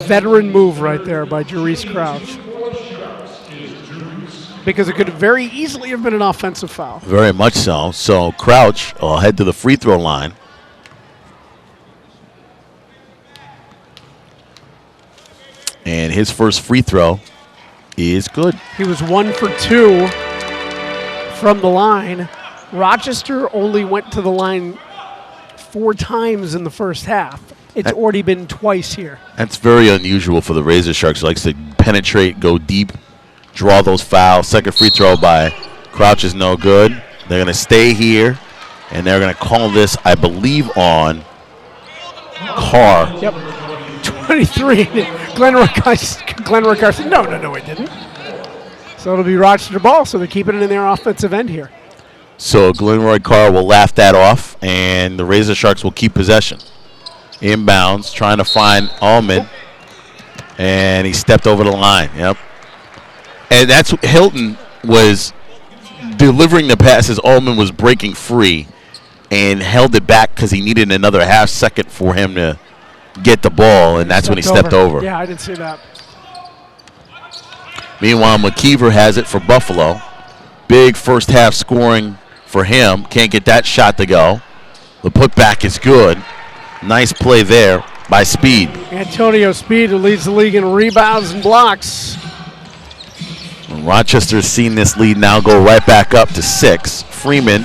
Veteran move right there by Jerice Crouch. Because it could very easily have been an offensive foul. Very much so. So Crouch will head to the free throw line. And his first free throw is good. He was 1 for 2 from the line. Rochester only went to the line 4 times in the first half. It's already been twice here. That's very unusual for the Razor Sharks. Likes to penetrate, go deep, draw those fouls. Second free throw by Crouch is no good. They're going to stay here, and they're going to call this, I believe, on Carr. Yep. 23. Glenroy Carr said, no, it didn't. So it'll be Rochester ball, so they're keeping it in their offensive end here. So Glenroy Carr will laugh that off, and the Razor Sharks will keep possession. Inbounds, trying to find Allman, and he stepped over the line. Yep. And that's Hilton was delivering the passes. Allman was breaking free and held it back because he needed another half second for him to get the ball, and that's when he stepped over. Yeah, I didn't see that. Meanwhile, McKeever has it for Buffalo. Big first half scoring for him. Can't get that shot to go. The putback is good. Nice play there by Speed. Antonio Speed, who leads the league in rebounds and blocks. And Rochester's seen this lead now go right back up to 6. Freeman,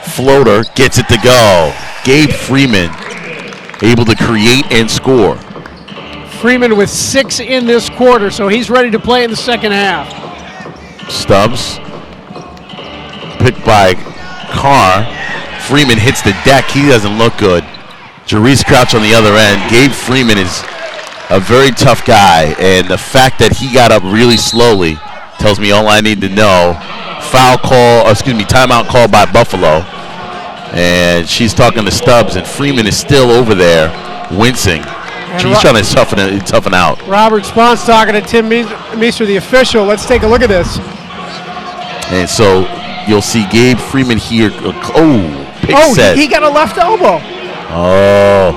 floater, gets it to go. Gabe Freeman able to create and score. Freeman with 6 in this quarter, so he's ready to play in the second half. Stubbs, picked by Carr. Freeman hits the deck. He doesn't look good. Jerice Crouch on the other end. Gabe Freeman is a very tough guy, and the fact that he got up really slowly tells me all I need to know. Timeout call by Buffalo. And she's talking to Stubbs, and Freeman is still over there wincing. He's trying to toughen out. Robert Spons talking to Tim Meester, the official. Let's take a look at this. And so you'll see Gabe Freeman here. He got a left elbow. Oh.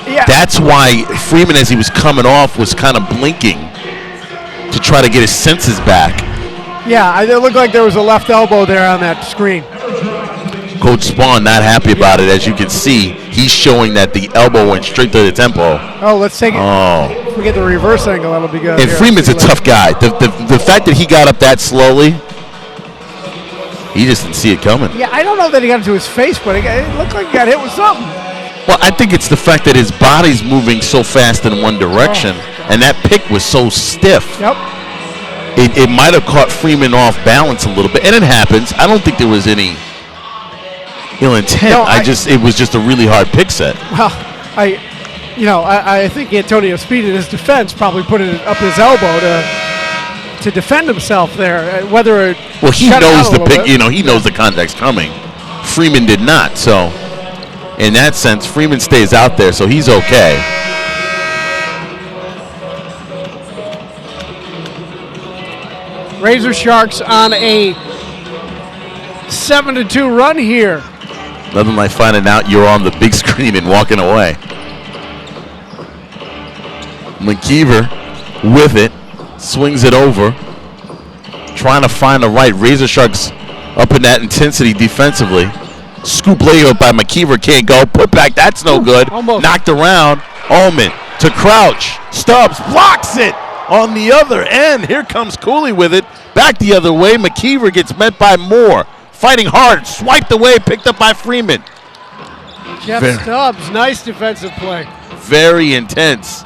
Yeah. That's why Freeman, as he was coming off, was kind of blinking to try to get his senses back. Yeah, it looked like there was a left elbow there on that screen. Coach Spawn not happy about it. As you can see, he's showing that the elbow went straight to the tempo. Oh, let's take it. If we get the reverse angle, that'll be good. And Freeman's a tough guy. The fact that he got up that slowly, he just didn't see it coming. Yeah, I don't know that he got it to his face, but it looked like he got hit with something. Well, I think it's the fact that his body's moving so fast in one direction, and that pick was so stiff. Yep. It might have caught Freeman off balance a little bit, and it happens. I don't think there was any ill intent. No, it was just a really hard pick set. Well, I think Antonio Speed in his defense probably put it up his elbow to defend himself there. Whether it he knows the pick, he knows the contact's coming. Freeman did not, so in that sense, Freeman stays out there, so he's okay. Razor Sharks on a 7-2 run here. Nothing like finding out you're on the big screen and walking away. McKeever with it, swings it over, trying to find the right. Razor Sharks up in that intensity defensively. Scoop layup by McKeever, can't go. Put back, that's no good. Almost. Knocked around. Allman to Crouch. Stubbs blocks it on the other end. Here comes Cooley with it. Back the other way. McKeever gets met by Moore. Fighting hard, swiped away, picked up by Freeman. Jeff Stubbs, nice defensive play. Very intense.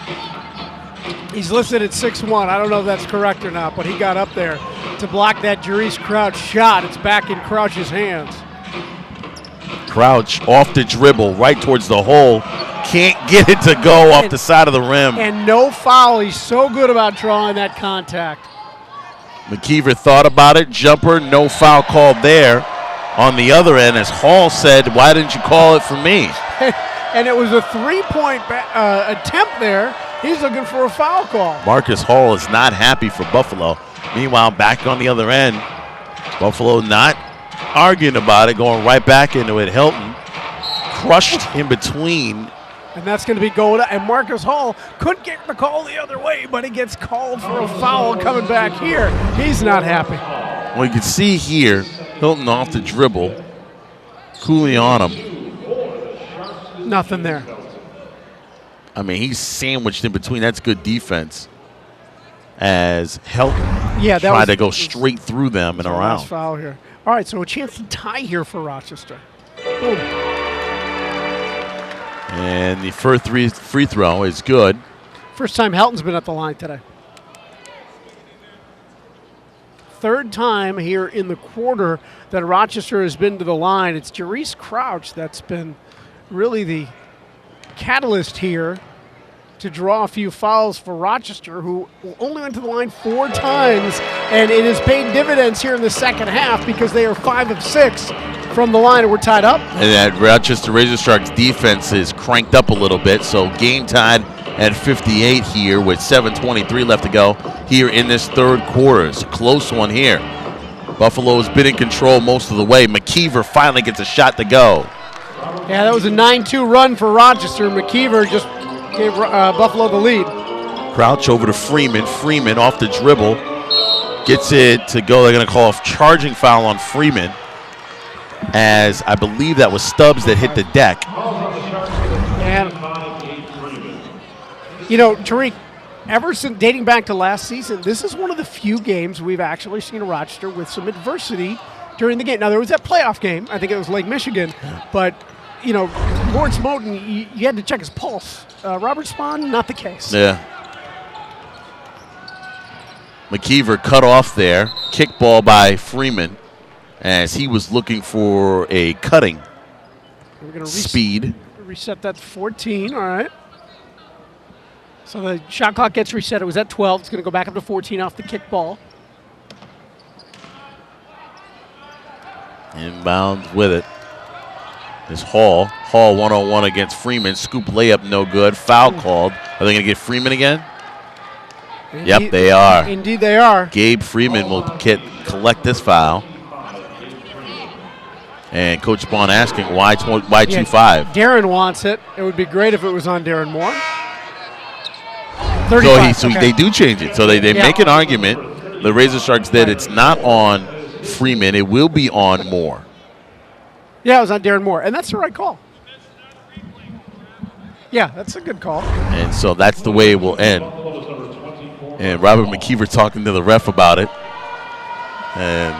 He's listed at 6'1". I don't know if that's correct or not, but he got up there to block that Jerice Crouch shot. It's back in Crouch's hands. Crouch off the dribble, right towards the hole. Can't get it to go off the side of the rim. And no foul. He's so good about drawing that contact. McKeever thought about it. Jumper, no foul called there. On the other end, as Hall said, why didn't you call it for me? And it was a three-point attempt there. He's looking for a foul call. Marcus Hall is not happy for Buffalo. Meanwhile, back on the other end, Buffalo not arguing about it, going right back into it. Hilton crushed in between And that's going to be going. And Marcus Hall couldn't get the call the other way, but he gets called for a foul coming back here. He's not happy. Well, you can see here, Hilton off the dribble. Cooley on him. Nothing there. I mean, he's sandwiched in between. That's good defense. As Hilton tried to go straight through them and around. Last foul here. All right, so a chance to tie here for Rochester. Boom. And the first free throw is good. First time Helton's been at the line today. Third time here in the quarter that Rochester has been to the line. It's Jerice Crouch that's been really the catalyst here to draw a few fouls for Rochester, who only went to the line 4 times, and it has paid dividends here in the second half because they are 5 of 6 from the line, and we're tied up. And that Rochester Razor Sharks defense is cranked up a little bit, so game tied at 58 here with 7:23 left to go here in this third quarter. It's a close one here. Buffalo has been in control most of the way. McKeever finally gets a shot to go. Yeah, that was a 9-2 run for Rochester. McKeever just gave Buffalo the lead. Crouch over to Freeman. Freeman off the dribble. Gets it to go. They're going to call a charging foul on Freeman, as I believe that was Stubbs that hit the deck. And, you know, Tariq, ever since dating back to last season, this is one of the few games we've actually seen Rochester with some adversity during the game. Now, there was that playoff game. I think it was Lake Michigan. But, you know, Lawrence Moten, you had to check his pulse. Robert Spahn, not the case. Yeah. McKeever cut off there. Kickball by Freeman as he was looking for a cutting speed. Reset that to 14, all right. So the shot clock gets reset. It was at 12. It's going to go back up to 14 off the kickball. Inbounds with it is Hall. Hall 1-on-1 against Freeman. Scoop layup, no good. Foul called. Are they going to get Freeman again? Indeed, yep, they are. Indeed, they are. Gabe Freeman will collect this foul. And Coach Spahn asking why 2-5. Darren wants it. It would be great if it was on Darren Moore. 35. So they do change it. So they make an argument, the Razor Sharks, that it's not on Freeman. It will be on Moore. Yeah, it was on Darren Moore. And that's the right call. Yeah, that's a good call. And so that's the way it will end. And Robert McKeever talking to the ref about it. And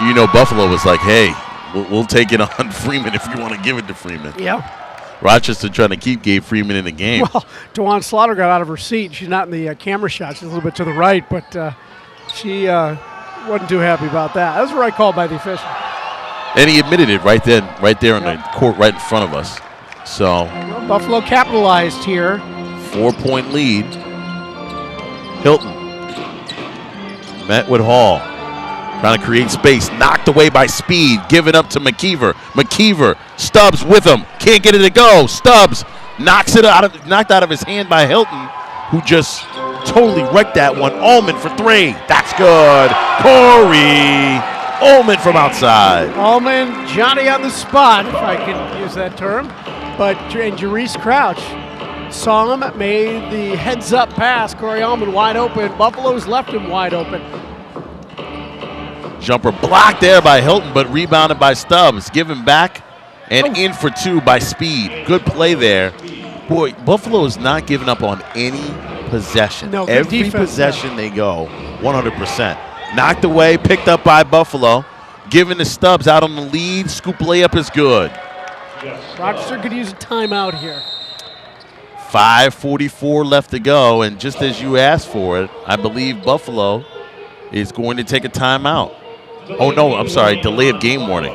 you know Buffalo was like, hey, we'll take it on Freeman if you want to give it to Freeman. Yeah. Rochester trying to keep Gabe Freeman in the game. Well, DeJuan Slaughter got out of her seat. She's not in the camera shot. She's a little bit to the right, but she wasn't too happy about that. That was the right call by the official. And he admitted it right there in the court right in front of us. So well, Buffalo capitalized here. 4-point lead. Hilton met with Hall. Trying to create space. Knocked away by Speed. Given up to McKeever. McKeever. Stubbs with him. Can't get it to go. Stubbs knocked out of his hand by Hilton, who just totally wrecked that one. Ullman for 3. That's good. Corey Ullman from outside. Ullman, Johnny on the spot, if I can use that term. And Jerice Crouch saw him, made the heads-up pass. Corey Ullman wide open. Buffalo's left him wide open. Jumper blocked there by Hilton, but rebounded by Stubbs. Given back and in for 2 by Speed. Good play there. Boy, Buffalo is not giving up on any possession. No, every defense, possession they go, 100%. Knocked away, picked up by Buffalo. Given to Stubbs out on the lead. Scoop layup is good. Rochester could use a timeout here. 5:44 left to go, and just as you asked for it, I believe Buffalo is going to take a timeout. Oh, no, I'm sorry, delay of game warning.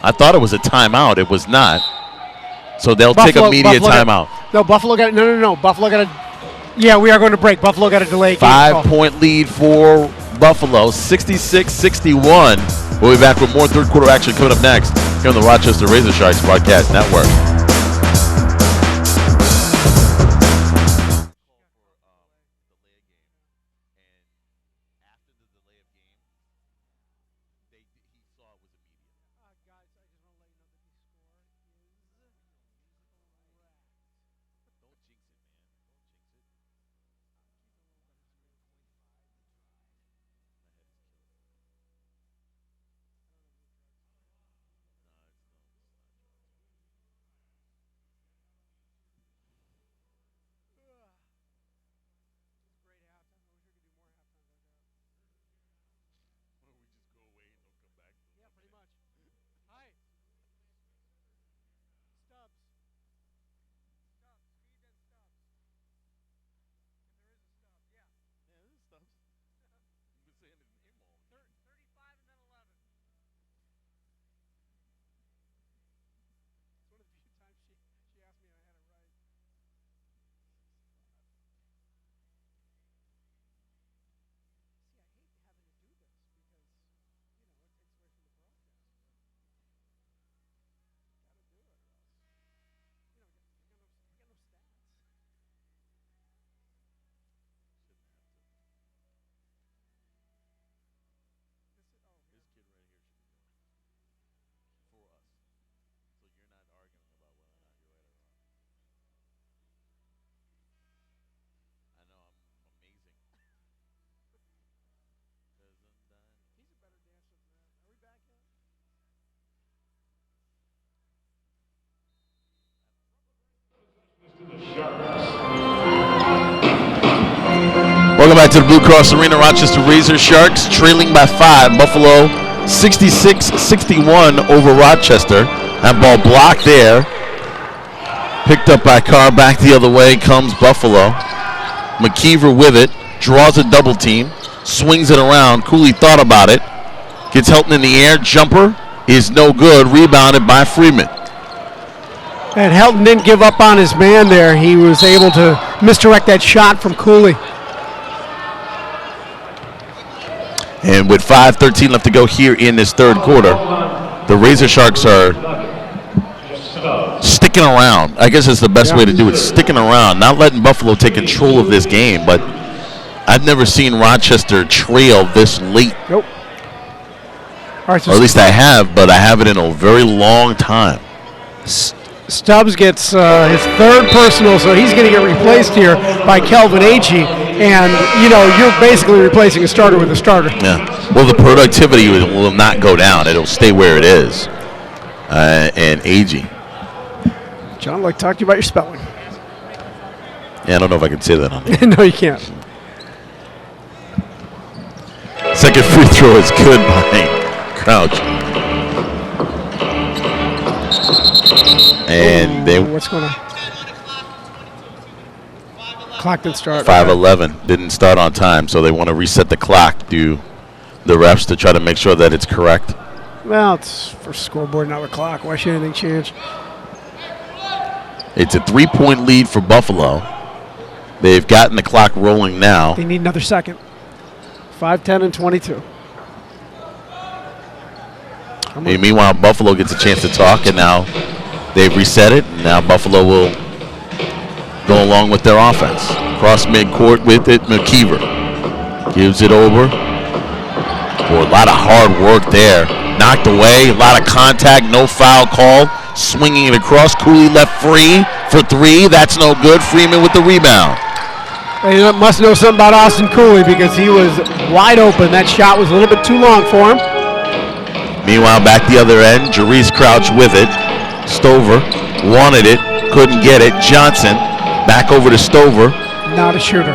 I thought it was a timeout. It was not. So they'll take a media timeout. Buffalo got no. Buffalo got a – yeah, we are going to break. Buffalo got a delay. 5-point lead for Buffalo, 66-61. We'll be back with more third quarter action coming up next here on the Rochester Razor Sharks Broadcast Network. Welcome back to the Blue Cross Arena. Rochester Razor Sharks trailing by 5. Buffalo 66-61 over Rochester. That ball blocked there. Picked up by Carr. Back the other way comes Buffalo. McKeever with it. Draws a double team. Swings it around. Cooley thought about it. Gets Helton in the air. Jumper is no good. Rebounded by Freeman. And Helton didn't give up on his man there. He was able to misdirect that shot from Cooley. And with 5:13 left to go here in this third quarter, the Razor Sharks are sticking around. I guess it's the best way to do it, sticking around, not letting Buffalo take control of this game. But I've never seen Rochester trail this late. Nope. All right, so or at least I have, but I haven't in a very long time. Stubbs gets his third personal, so he's going to get replaced here by Kelvin Agee. And, you're basically replacing a starter with a starter. Yeah. Well, the productivity will not go down. It'll stay where it is. And Agee. John, I'd like to talk to you about your spelling. Yeah, I don't know if I can say that on there. No, you can't. Second free throw is good by Crouch. And what's going on? Clock didn't start. 5:11 didn't start on time, so they want to reset the clock. Do the refs to try to make sure that it's correct? Well, it's for scoreboard, not the clock. Why should anything change? It's a 3-point lead for Buffalo. They've gotten the clock rolling now. They need another second. 5, 10, and 22. And meanwhile, Buffalo gets a chance to talk, and now they've reset it, and now Buffalo will go along with their offense. Cross midcourt with it, McKeever gives it over. Boy, a lot of hard work there. Knocked away, a lot of contact, no foul called. Swinging it across, Cooley left free for 3. That's no good. Freeman with the rebound. They must know something about Austin Cooley because he was wide open. That shot was a little bit too long for him. Meanwhile, back the other end, Jarice Crouch with it. Stover wanted it, couldn't get it. Johnson back over to Stover. Not a shooter.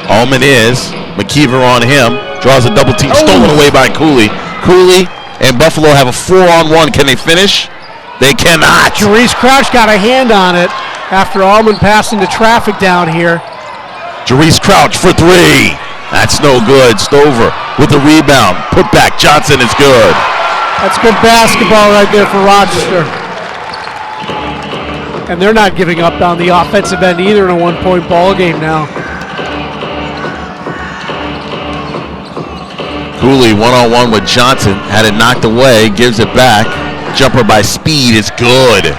Allman is. McKeever on him. Draws a double team, stolen away by Cooley. Cooley and Buffalo have a 4-on-1. Can they finish? They cannot. Jarice Crouch got a hand on it after Allman passed into traffic down here. Jarice Crouch for 3. That's no good. Stover with the rebound. Put back. Johnson is good. That's good basketball right there for Rochester. And they're not giving up on the offensive end either in a 1-point ball game now. Cooley one-on-one with Johnson. Had it knocked away. Gives it back. Jumper by Speed is good.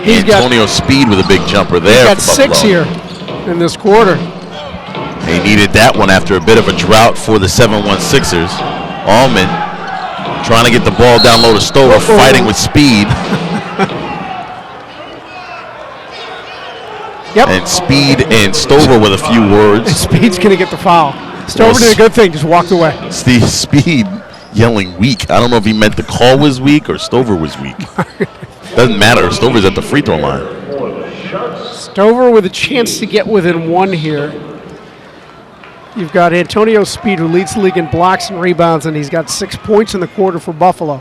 Antonio Speed with a big jumper there. He's got 6 here in this quarter. They needed that one after a bit of a drought for the 7-1 Sixers. Allman trying to get the ball down low to Stover, fighting with Speed. Yep. And Speed and Stover with a few words. And Speed's going to get the foul. Stover did a good thing, just walked away. Speed yelling weak. I don't know if he meant the call was weak or Stover was weak. Doesn't matter. Stover's at the free throw line. Stover with a chance to get within 1 here. You've got Antonio Speed, who leads the league in blocks and rebounds, and he's got 6 points in the quarter for Buffalo.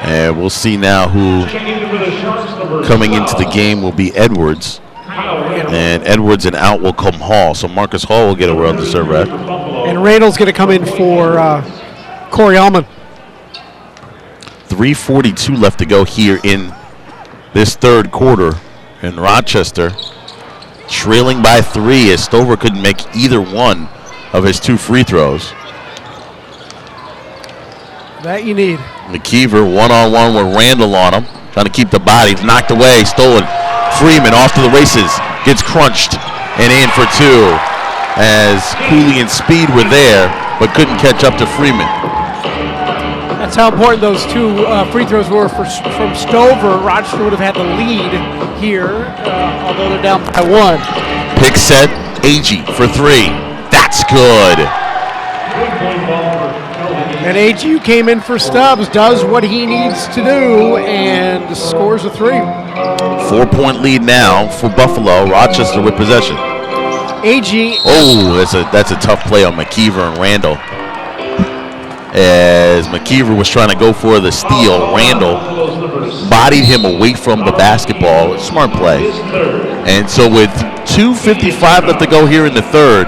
And we'll see now who coming into the game will be Edwards. And Edwards and out will come Hall. So Marcus Hall will get a world to serve at. And Randall's going to come in for Corey Allman. 3:42 left to go here in this third quarter. And Rochester trailing by 3 as Stover couldn't make either one of his 2 free throws. That you need. McKeever one-on-one with Randall on him. Trying to keep the body. Knocked away. Stolen. Freeman off to the races. Gets crunched and in for 2 as Cooley and Speed were there but couldn't catch up to Freeman. That's how important those 2 free throws were from Stover. Rochester would have had the lead here, although they're down by 1. Pick set. Agee for 3. That's good. And AGU came in for Stubbs, does what he needs to do, and scores a 3. 4-point lead now for Buffalo. Rochester with possession. AG. Oh, that's a tough play on McKeever and Randall. As McKeever was trying to go for the steal, Randall bodied him away from the basketball. Smart play. And so with 2:55 left to go here in the third,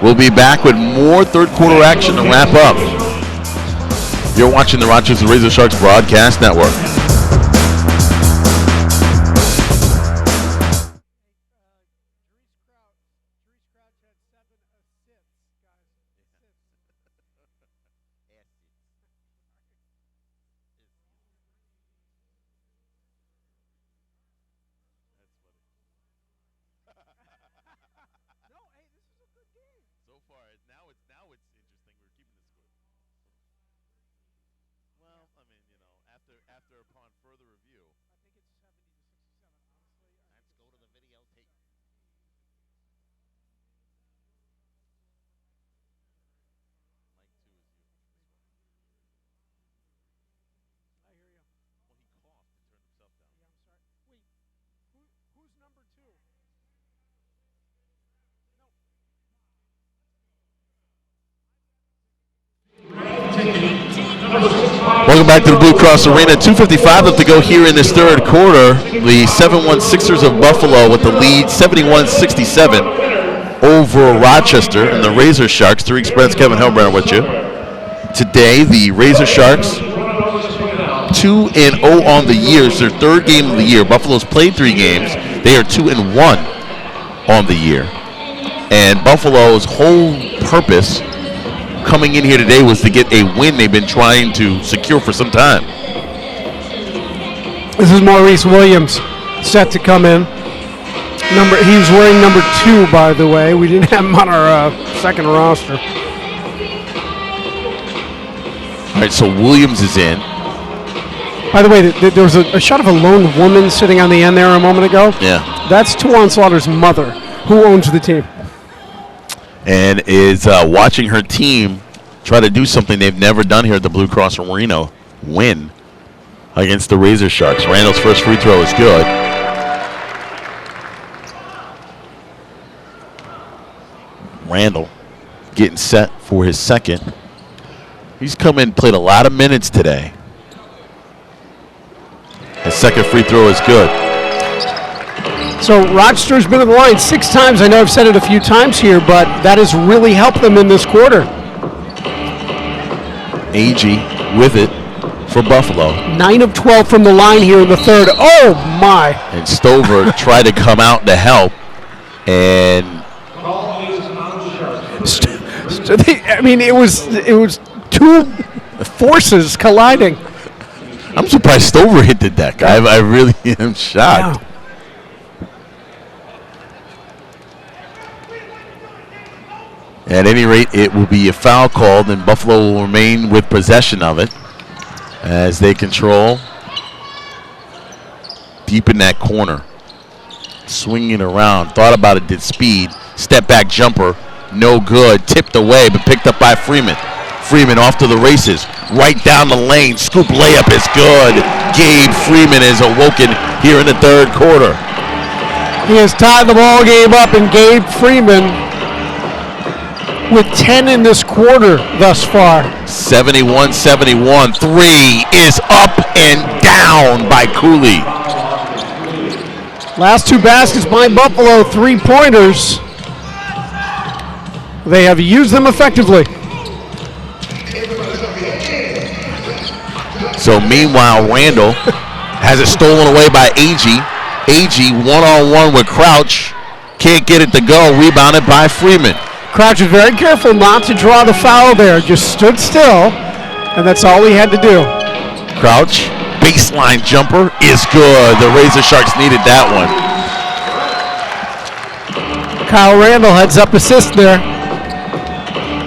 we'll be back with more third quarter action to wrap up. You're watching the Rochester Razor Sharks Broadcast Network. Welcome back to the Blue Cross Arena. 2:55 left to go here in this third quarter. The 7-1 Sixers of Buffalo with the lead, 71-67 over Rochester and the Razor Sharks. Tariq Spreads, Kevin Hellbrenner with you. Today, the Razor Sharks 2-0 on the year. It's their third game of the year. Buffalo's played 3 games. They are 2-1 on the year. And Buffalo's whole purpose coming in here today was to get a win they've been trying to secure for some time. This is Maurice Williams set to come in. He was wearing number 2, by the way. We didn't have him on our second roster. All right, so Williams is in. By the way, there was a shot of a lone woman sitting on the end there a moment ago. Yeah. That's Tawan Slaughter's mother, who owns the team. And is watching her team try to do something they've never done here at the Blue Cross Arena, win against the Razor Sharks. Randall's first free throw is good. Randall getting set for his second. He's come in and played a lot of minutes today. His second free throw is good. So Rochester's been on the line 6 times. I know I've said it a few times here, but that has really helped them in this quarter. AG with it for Buffalo. 9 of 12 from the line here in the third. Oh, my. And Stover tried to come out to help. And I mean, it was 2 forces colliding. I'm surprised Stover hit the deck. I really am shocked. Wow. At any rate, it will be a foul called, and Buffalo will remain with possession of it as they control deep in that corner. Swinging around. Thought about it, did speed. Step back jumper. No good. Tipped away, but picked up by Freeman. Freeman off to the races. Right down the lane. Scoop layup is good. Gabe Freeman is awoken here in the third quarter. He has tied the ball game up, and Gabe Freeman with 10 in this quarter thus far. 71-71. 3 is up and down by Cooley. Last 2 baskets by Buffalo, 3-pointers. They have used them effectively. So meanwhile, Randall has it stolen away by AG. AG one-on-one with Crouch. Can't get it to go. Rebounded by Freeman. Crouch was very careful not to draw the foul there. Just stood still, and that's all he had to do. Crouch, baseline jumper is good. The Razor Sharks needed that one. Kyle Randall heads up assist there.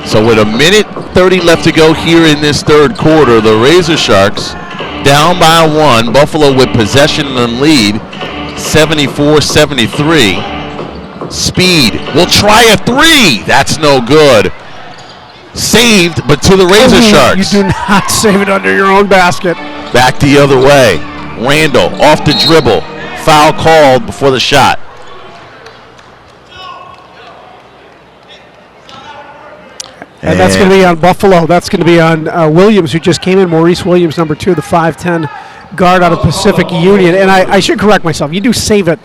So with 1:30 left to go here in this third quarter, the Razor Sharks down by 1. Buffalo with possession and lead, 74-73. Speed will try a 3. That's no good. Saved, but to the Razor Sharks. You do not save it under your own basket. Back the other way. Randall off the dribble. Foul called before the shot. And that's going to be on Buffalo. That's going to be on Williams, who just came in. Maurice Williams, number 2, the 5'10" guard out of Pacific Union. And I should correct myself. You do save it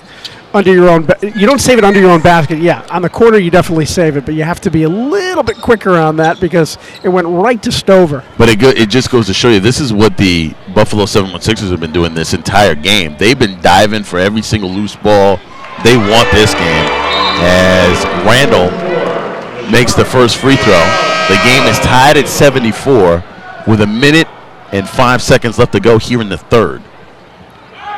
under your own. You don't save it under your own basket. Yeah, on the corner you definitely save it, but you have to be a little bit quicker on that because it went right to Stover. But it just goes to show you this is what the Buffalo 716ers have been doing this entire game. They've been diving for every single loose ball. They want this game. As Randall makes the first free throw, the game is tied at 74 with 1 minute and 5 seconds left to go here in the third.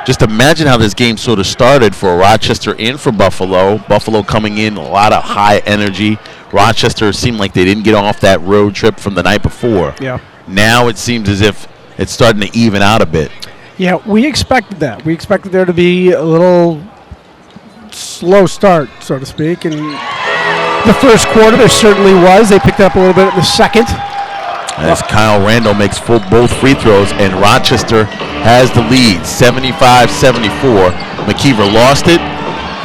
Just imagine how this game sort of started for Rochester and for Buffalo. Buffalo coming in, a lot of high energy. Rochester seemed like they didn't get off that road trip from the night before. Yeah. Now it seems as if it's starting to even out a bit. Yeah, we expected that. We expected there to be a little slow start, so to speak. And the first quarter, there certainly was. They picked up a little bit in the second. As Kyle Randall makes both free throws, and Rochester has the lead, 75-74. McKeever lost it,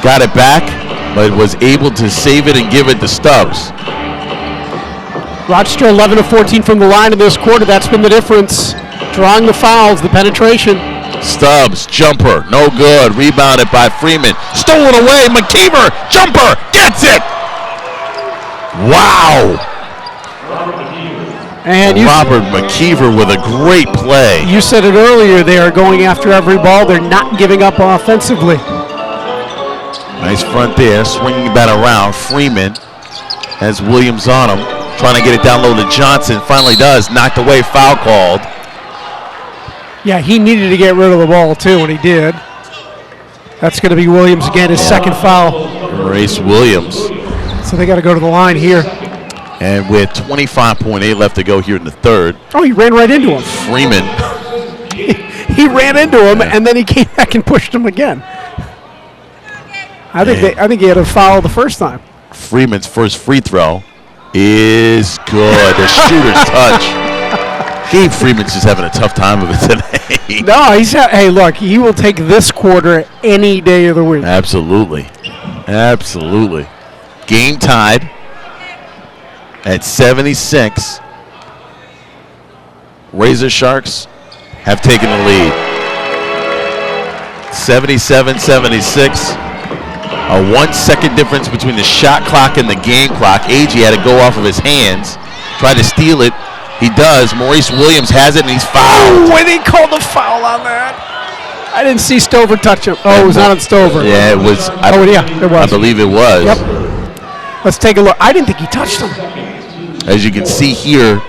got it back, but was able to save it and give it to Stubbs. Rochester 11 of 14 from the line in this quarter. That's been the difference. Drawing the fouls, the penetration. Stubbs, jumper, no good. Rebounded by Freeman. Stolen away. McKeever, jumper, gets it. Wow. And Robert McKeever with a great play. You said it earlier, they are going after every ball. They're not giving up offensively. Nice front there, swinging that around. Freeman has Williams on him, trying to get it down low to Johnson. Finally does, knocked away, foul called. Yeah, he needed to get rid of the ball too, and he did. That's going to be Williams again, his second foul. Maurice Williams. So they got to go to the line here. And with 25.8 left to go here in the third. Oh, he ran right into him. Freeman. he ran into him, and then he came back and pushed him again. I think he had a foul the first time. Freeman's first free throw is good. The shooter's touch. Gabe Freeman's just having a tough time of it today. No, hey, look, he will take this quarter any day of the week. Absolutely. Absolutely. Game tied at 76. Razor Sharks have taken the lead. 77-76. A 1 second difference between the shot clock and the game clock. Agee had to go off of his hands, tried to steal it. He does. Maurice Williams has it, and he's fouled. When he called the foul on that. I didn't see Stover touch him. Oh, it was not on Stover. Yeah, it was. It was. I believe it was. Yep. Let's take a look. I didn't think he touched him. As you can see here,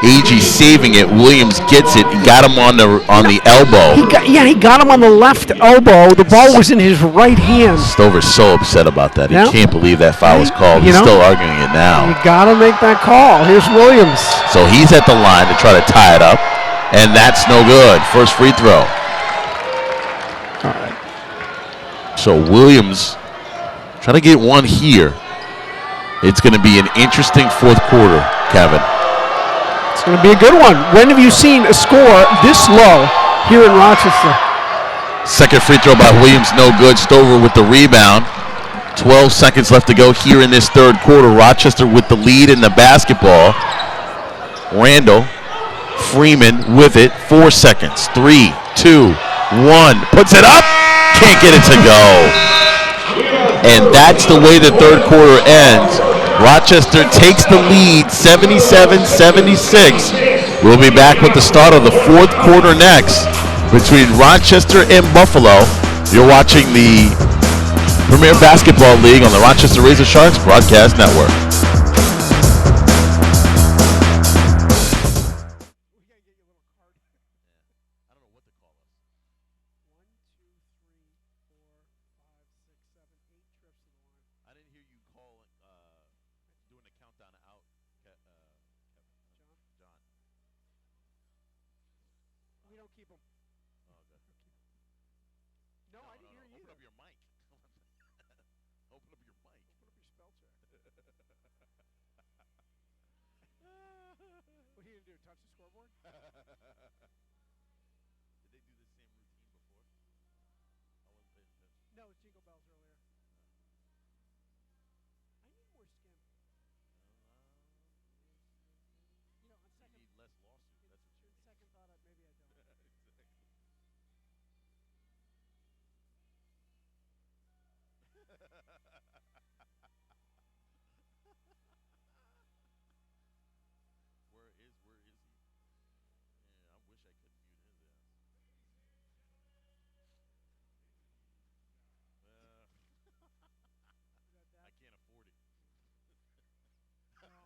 Agee saving it. Williams gets it. He got him on the elbow. He got him on the left elbow. The ball was in his right hand. Stover's so upset about that. He can't believe that foul was called. He's still arguing it now. You got to make that call. Here's Williams. So he's at the line to try to tie it up, and that's no good. First free throw. All right. So Williams trying to get one here. It's going to be an interesting fourth quarter, Kevin. It's going to be a good one. When have you seen a score this low here in Rochester? Second free throw by Williams, no good. Stover with the rebound. 12 seconds left to go here in this third quarter. Rochester with the lead in the basketball. Randall, Freeman with it. 4 seconds. 3, 2, 1. Puts it up. Can't get it to go. And that's the way the third quarter ends. Rochester takes the lead, 77-76. We'll be back with the start of the fourth quarter next between Rochester and Buffalo. You're watching the Premier Basketball League on the Rochester Razor Sharks Broadcast Network. you gonna do? Touch the scoreboard? Did they do the same routine before? I wasn't paying attention. No, it's Jingle Bells earlier. I need more skim. You know, on You second, need less lawsuit. That's what you need. second thought, maybe I don't. Where is he? Yeah, I wish I could mute his ass. I can't afford it. No. Neither can I.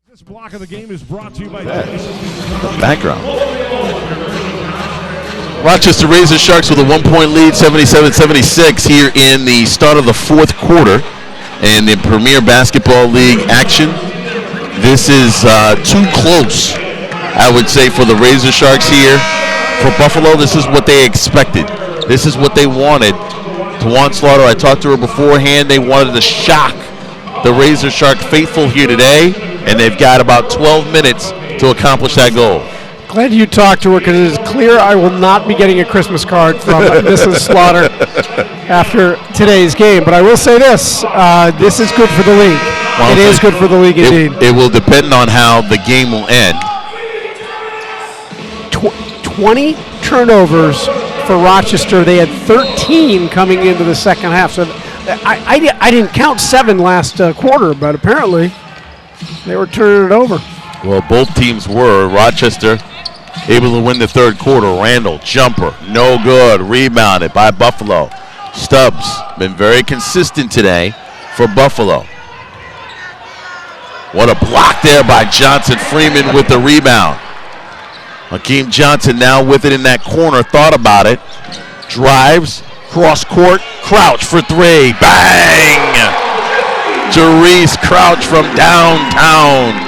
This block of the game is brought to you by Background. Rochester Razor Sharks with a 1-point lead, 77-76 here in the start of the fourth quarter in the Premier Basketball League action. This is too close, I would say, for the Razor Sharks here. For Buffalo, this is what they expected. This is what they wanted. Tawan Slaughter, I talked to her beforehand. They wanted to shock the Razor Shark faithful here today, and they've got about 12 minutes to accomplish that goal. Glad you talked to her because it is clear I will not be getting a Christmas card from Mrs. Slaughter after today's game. But I will say this is good for the league. Well, it is good for the league indeed. It will depend on how the game will end. 20 turnovers for Rochester. They had 13 coming into the second half. So I didn't count 7 last quarter, but apparently they were turning it over. Well, both teams were. Rochester able to win the third quarter. Randall, jumper, no good. Rebounded by Buffalo. Stubbs, been very consistent today for Buffalo. What a block there by Johnson. Freeman with the rebound. Hakeem Johnson now with it in that corner. Thought about it. Drives, cross court, Crouch for 3. Bang! Jerice Crouch from downtown.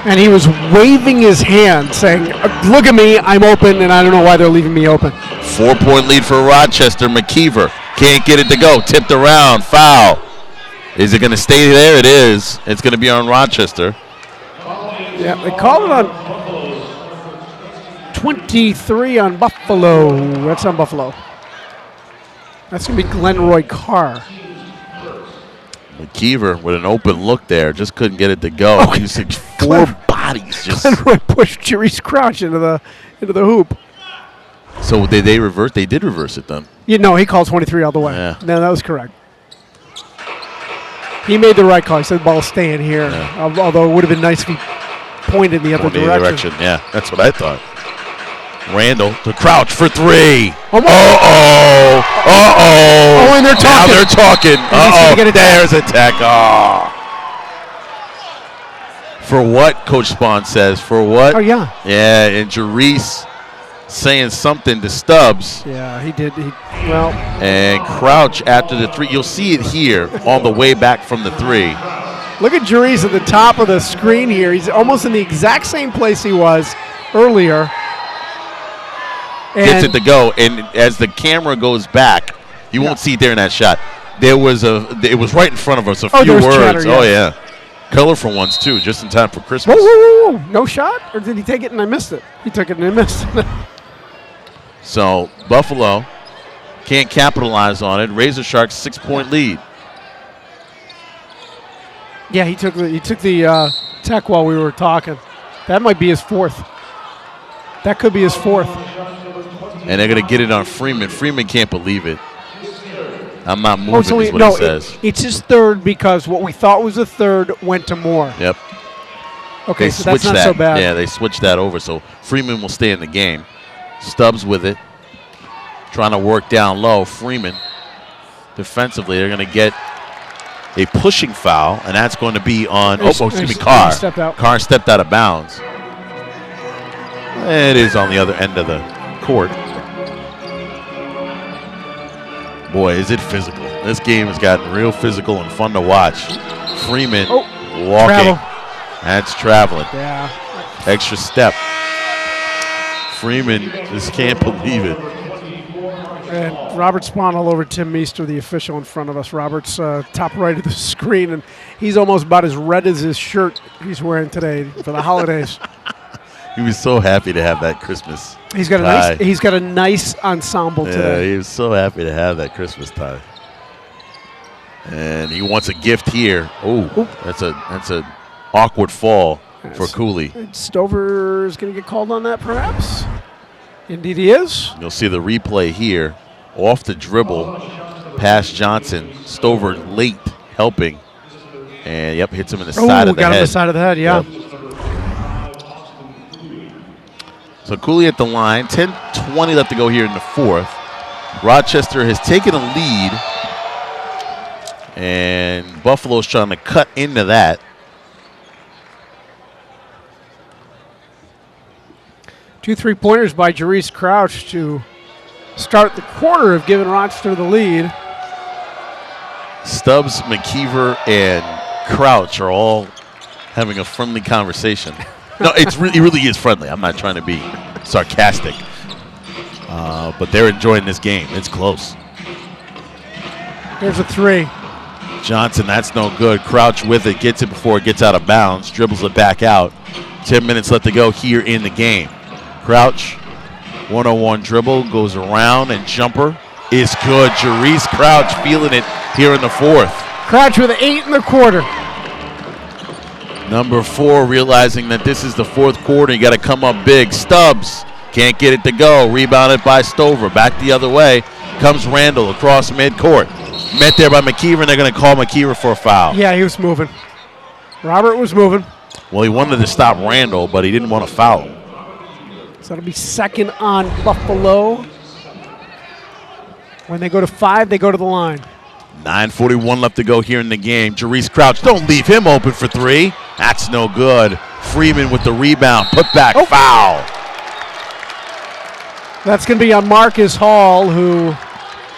And he was waving his hand, saying, look at me, I'm open, and I don't know why they're leaving me open. 4-point lead for Rochester. McKeever can't get it to go. Tipped around. Foul. Is it going to stay there? It is. It's going to be on Rochester. Yeah, they called it on 23 on Buffalo. That's on Buffalo. That's going to be Glenroy Carr. McKeever with an open look there. Just couldn't get it to go. Oh, He's like 4 bodies. Just. Glenroy pushed Jerice Crouch into the hoop. So did they reverse? They did reverse it then. You know, he called 23 all the way. Yeah. No, that was correct. He made the right call. He said the ball's staying here. Yeah. Although it would have been nice if he pointed in the other direction. Yeah, that's what I thought. Randall to Crouch for 3. Oh, and they're talking. Now they're talking. There's a tech. Oh. For what, Coach Spahn says. For what? Oh, yeah. Yeah, and Jerice saying something to Stubbs. Yeah, he did. And Crouch after the 3. You'll see it here on the way back from the 3. Look at Jerice at the top of the screen here. He's almost in the exact same place he was earlier. Gets it to go, and as the camera goes back, you won't see it there in that shot. It was right in front of us. A few words. Chatter, yeah. Oh yeah, colorful ones too, just in time for Christmas. Whoa. No shot, or did he take it and I missed it? He took it and I missed it. So Buffalo can't capitalize on it. Razor Sharks 6-point lead. Yeah, he took the tech while we were talking. That might be his 4th. That could be his 4th. And they're going to get it on Freeman. Freeman can't believe it. I'm not moving, is what he says. It's his 3rd because what we thought was a 3rd went to more. Yep. Okay, so that's not so bad. Yeah, they switched that over, so Freeman will stay in the game. Stubbs with it. Trying to work down low. Freeman defensively, they're going to get a pushing foul, and that's going to be on, Carr. Stepped out. Carr stepped out of bounds. It is on the other end of the court. Boy, is it physical. This game has gotten real physical and fun to watch. Freeman walking. Travel. That's traveling. Yeah. Extra step. Freeman just can't believe it. And Robert Spahn all over Tim Meester, the official in front of us. Robert's top right of the screen, and he's almost about as red as his shirt he's wearing today for the holidays. He was so happy to have that Christmas tie. He's got a nice ensemble today. Yeah, he was so happy to have that Christmas tie. And he wants a gift here. Oh, that's a awkward fall for Cooley. Stover's going to get called on that, perhaps. Indeed, he is. You'll see the replay here. Off the dribble, past Johnson. Stover late helping, and hits him in the side of the head. Got him in the side of the head. Yeah. Yep. So Cooley at the line. 10:20 left to go here in the fourth. Rochester has taken a lead, and Buffalo's trying to cut into that. Two 3-pointers by Jerice Crouch to start the quarter have given Rochester the lead. Stubbs, McKeever, and Crouch are all having a friendly conversation. No, it really is friendly. I'm not trying to be sarcastic. But they're enjoying this game. It's close. Here's a three. Johnson, that's no good. Crouch with it, gets it before it gets out of bounds, dribbles it back out. 10 minutes left to go here in the game. Crouch, 101 dribble, goes around, and jumper is good. Jerice Crouch feeling it here in the fourth. Crouch with 8 in the quarter. Number 4 realizing that this is the fourth quarter. You got to come up big. Stubbs can't get it to go. Rebounded by Stover. Back the other way comes Randall across midcourt. Met there by McKeever, and they're going to call McKeever for a foul. Yeah, he was moving. Robert was moving. Well, he wanted to stop Randall, but he didn't want to foul him. So that'll be second on Buffalo. When they go to 5, they go to the line. 9:41 left to go here in the game. Jerice Crouch, don't leave him open for 3. That's no good. Freeman with the rebound. Put back, foul. That's going to be on Marcus Hall, who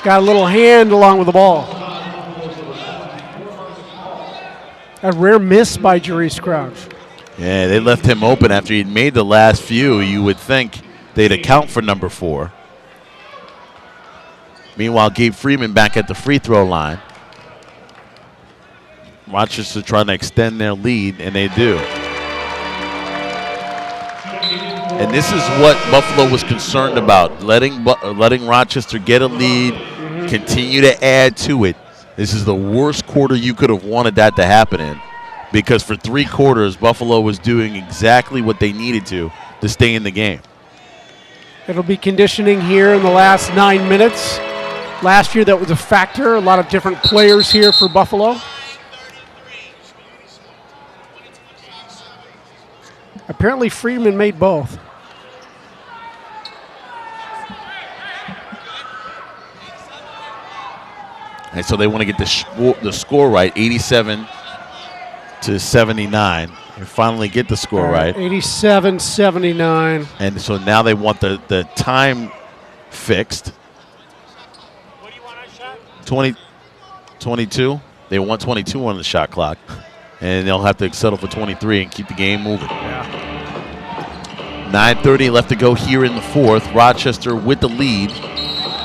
got a little hand along with the ball. A rare miss by Jerice Crouch. Yeah, they left him open after he'd made the last few. You would think they'd account for number 4. Meanwhile, Gabe Freeman back at the free throw line. Rochester trying to extend their lead, and they do. And this is what Buffalo was concerned about, letting Rochester get a lead, continue to add to it. This is the worst quarter you could have wanted that to happen in, because for 3 quarters, Buffalo was doing exactly what they needed to stay in the game. It'll be conditioning here in the last 9 minutes. Last year, that was a factor. A lot of different players here for Buffalo. Apparently, Freeman made both. And so they want to get the score right, 87-79. They finally get the score right. 87-79. And so now they want the time fixed. 22. They want 22 on the shot clock. And they'll have to settle for 23 and keep the game moving. 9:30 left to go here in the fourth. Rochester with the lead.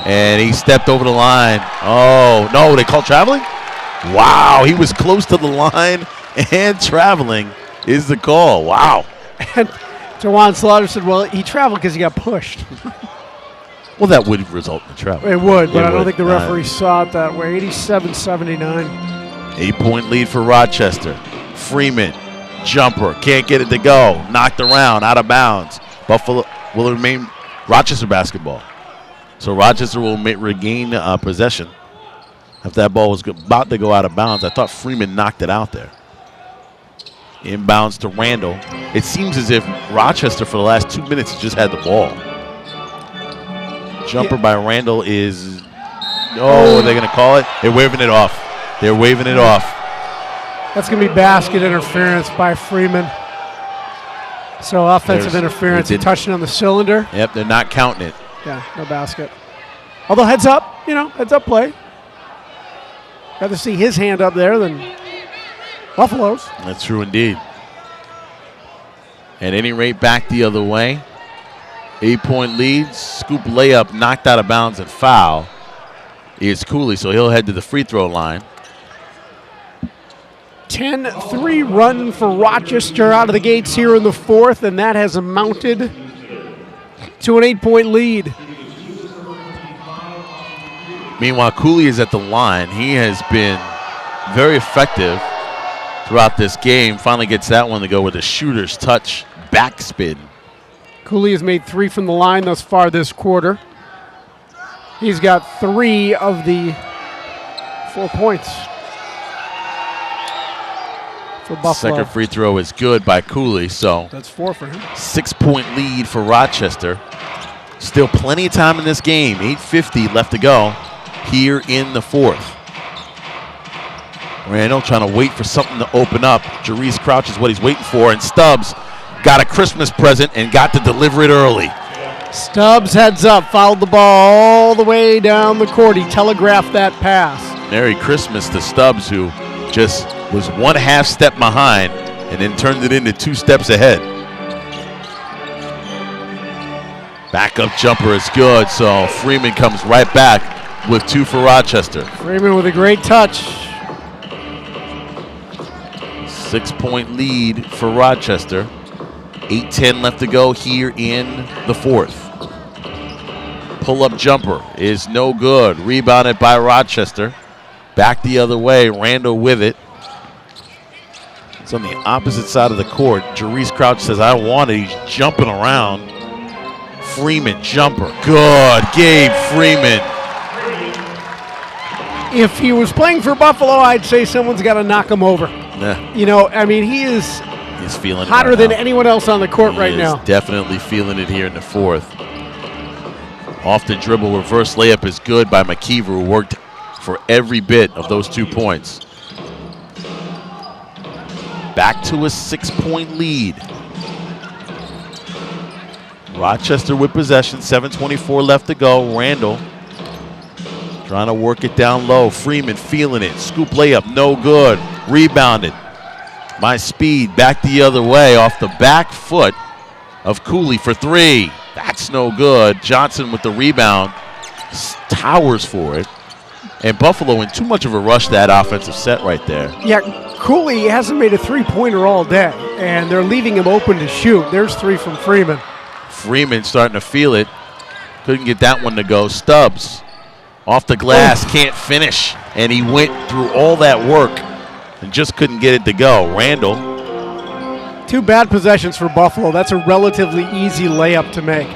And he stepped over the line. Oh, no, they called traveling? Wow, he was close to the line and traveling is the call. Wow. And Jawan Slaughter said, well, he traveled because he got pushed. Well, that would result in travel. It would, but I don't think the referee saw it that way. 87-79. 8-point lead for Rochester. Freeman, jumper, can't get it to go. Knocked around, out of bounds. Buffalo will remain Rochester basketball. So Rochester will regain possession. If that ball was about to go out of bounds, I thought Freeman knocked it out there. Inbounds to Randall. It seems as if Rochester for the last 2 minutes just had the ball. Jumper by Randall is, are they going to call it? They're waving it off. They're waving it off. That's going to be basket interference by Freeman. So offensive interference, touching on the cylinder. Yep, they're not counting it. Yeah, no basket. Although heads up, heads up play. Rather see his hand up there than Buffalo's. That's true indeed. At any rate, back the other way. 8-point lead. Scoop layup knocked out of bounds and foul is Cooley, so he'll head to the free throw line. 10-3 run for Rochester out of the gates here in the fourth, and that has amounted to an 8-point lead. Meanwhile, Cooley is at the line. He has been very effective throughout this game. Finally gets that one to go with a shooter's touch backspin. Cooley has made 3 from the line thus far this quarter. He's got 3 of the 4 points for Buffalo. Second free throw is good by Cooley, so that's 4 for him. 6-point lead for Rochester. Still plenty of time in this game. 8:50 left to go here in the fourth. Randall trying to wait for something to open up. Jarice Crouch is what he's waiting for, and Stubbs got a Christmas present and got to deliver it early. Stubbs heads up, fouled the ball all the way down the court. He telegraphed that pass. Merry Christmas to Stubbs, who just was 1/2 step behind and then turned it into 2 steps ahead. Backup jumper is good, so Freeman comes right back with 2 for Rochester. Freeman with a great touch. 6-point lead for Rochester. 8:10 left to go here in the fourth. Pull-up jumper is no good. Rebounded by Rochester. Back the other way. Randall with it. It's on the opposite side of the court. Jarice Crouch says, I want it. He's jumping around. Freeman jumper. Good. Gabe Freeman. If he was playing for Buffalo, I'd say someone's got to knock him over. Yeah. You know, I mean, he's feeling hotter it than now. anyone else on the court right now. Definitely feeling it here in the fourth. Off the dribble reverse layup is good by McKeever, who worked for every bit of those 2 points. Back to a 6-point lead. Rochester with possession, 7:24 left to go. Randall trying to work it down low. Freeman feeling it. Scoop layup, no good. Rebounded. My speed back the other way off the back foot of Cooley for 3. That's no good. Johnson with the rebound. Towers for it. And Buffalo in too much of a rush that offensive set right there. Yeah, Cooley hasn't made a 3-pointer all day, and they're leaving him open to shoot. There's 3 from Freeman. Freeman starting to feel it. Couldn't get that one to go. Stubbs off the glass, can't finish. And he went through all that work and just couldn't get it to go. Randall. 2 bad possessions for Buffalo. That's a relatively easy layup to make.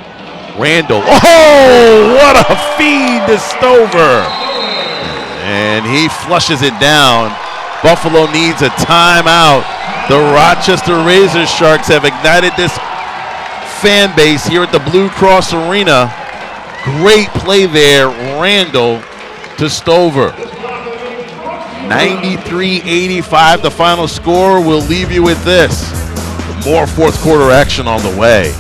Randall. Oh, what a feed to Stover. And he flushes it down. Buffalo needs a timeout. The Rochester Razor Sharks have ignited this fan base here at the Blue Cross Arena. Great play there. Randall to Stover. 93-85 the final score. We'll leave you with this. More fourth quarter action on the way.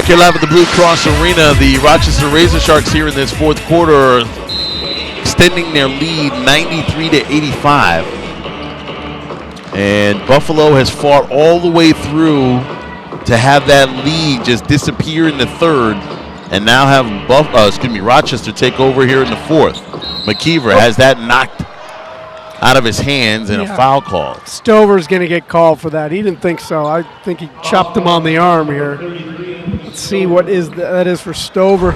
Back here live at the Blue Cross Arena, the Rochester Razor Sharks here in this fourth quarter, extending their lead 93 to 85. And Buffalo has fought all the way through to have that lead just disappear in the third, and now have Rochester take over here in the fourth. McKeever has that knocked out of his hands and a foul call. Stover's going to get called for that. He didn't think so. I think he chopped him on the arm here. Let's see what that is for Stover.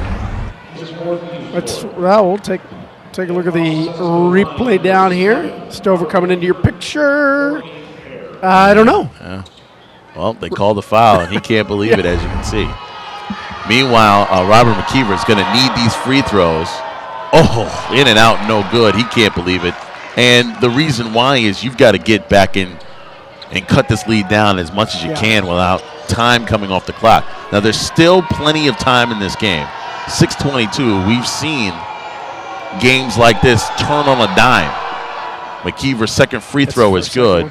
We'll take a look at the replay down here. Stover coming into your picture. I don't know. Yeah. Well, they called the foul, and he can't believe it, as you can see. Meanwhile, Robert McKeever is going to need these free throws. Oh, in and out, no good. He can't believe it. And the reason why is you've got to get back in and cut this lead down as much as you can without time coming off the clock. Now, there's still plenty of time in this game. 6:22. We've seen games like this turn on a dime. McKeever's second free throw is good.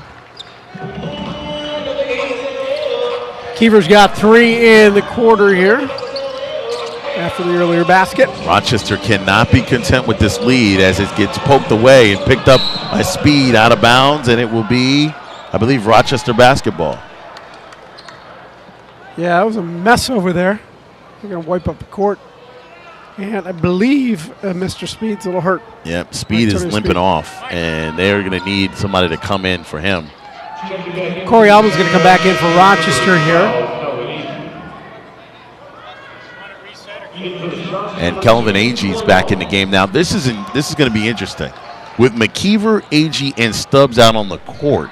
McKeever's got 3 in the quarter here after the earlier basket. Rochester cannot be content with this lead as it gets poked away and picked up by Speed out of bounds, and it will be, I believe, Rochester basketball. Yeah, it was a mess over there. They're going to wipe up the court. And I believe Mr. Speed's a little hurt. Yep, Speed is limping off, and they're going to need somebody to come in for him. Corey Alban's going to come back in for Rochester here. And Kelvin Agee's back in the game now. This is going to be interesting. With McKeever, Agee, and Stubbs out on the court,